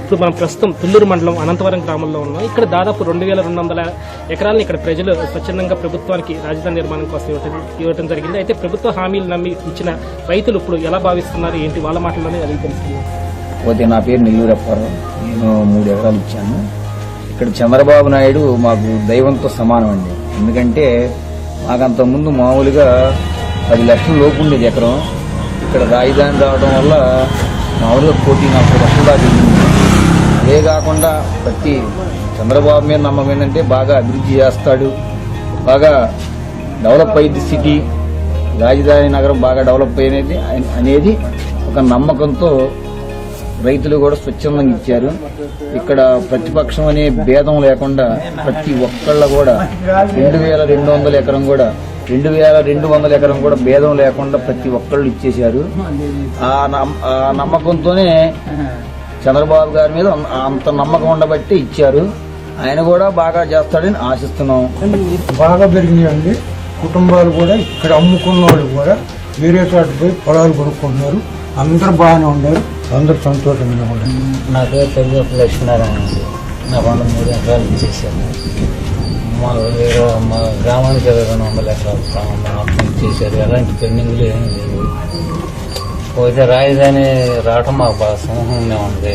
ఇప్పుడు మనం ప్రస్తుతం తుళ్లూరు మండలం అనంతవరం గ్రామంలో ఉన్నాం. ఇక్కడ దాదాపు 2200 ఎకరాలను ఇక్కడ ప్రజలు స్వచ్ఛందంగా ప్రభుత్వానికి రాజధాని నిర్మాణం కోసం ఇవ్వడం జరిగింది. అయితే ప్రభుత్వ హామీలు నమ్మి ఇచ్చిన రైతులు ఇప్పుడు ఎలా భావిస్తున్నారు ఏంటి వాళ్ళ మాటల్లోనే అది తెలుస్తుంది. నా పేరు నెల్లూరప్పారావు. నేను 3 ఎకరాలు ఇచ్చాను. ఇక్కడ చంద్రబాబు నాయుడు మాకు దైవంతో సమానం అండి. ఎందుకంటే మాకంత ముందు మామూలుగా 10 లక్షల లోపు ఉండేది ఎకరం. ఇక్కడ రాజధాని రావడం వల్ల మామూలుగా 1,40 లక్షల దాకా వెళ్ళింది. అదే కాకుండా ప్రతి చంద్రబాబు మీద నమ్మకం ఏంటంటే బాగా అభివృద్ధి చేస్తాడు, బాగా డెవలప్ అయ్యింది సిటీ, రాజధాని నగరం బాగా డెవలప్ అయినది అనేది ఒక నమ్మకంతో రైతులు కూడా స్వచ్ఛందంగా ఇచ్చారు. ఇక్కడ ప్రతిపక్షం అనే భేదం లేకుండా ప్రతి ఒక్కళ్ళ కూడా 2200 ఎకరం కూడా 2200 ఎకరం కూడా భేదం లేకుండా ప్రతి ఒక్కళ్ళు ఇచ్చేశారు. ఆ నమ్మకంతోనే చంద్రబాబు గారి మీద అంత నమ్మకం ఉండబట్టి ఇచ్చారు. ఆయన కూడా బాగా చేస్తాడని ఆశిస్తున్నాం. బాగా పెరిగినాయండి. కుటుంబాలు కూడా ఇక్కడ అమ్ముకున్న వాళ్ళు కూడా వేరే చోట పోయి పొలాలు కొనుక్కుంటున్నారు. అందరూ బాగానే ఉన్నారు, అందరూ సంతోషంగా ఉన్నారు. నా పేరు తెలుగు లక్ష్మీనారాయణ అండి. నా 3 ఎకరాలు ఇచ్చేసాను. మా గ్రామానికి 200 ఎకరాలు మొత్తం ఇచ్చేసారు. ఎలాంటి పెండింగ్లు ఏమీ లేవు. పోతే రాజధాని రావటం మాకు బాగా సమూహంగా ఉంది.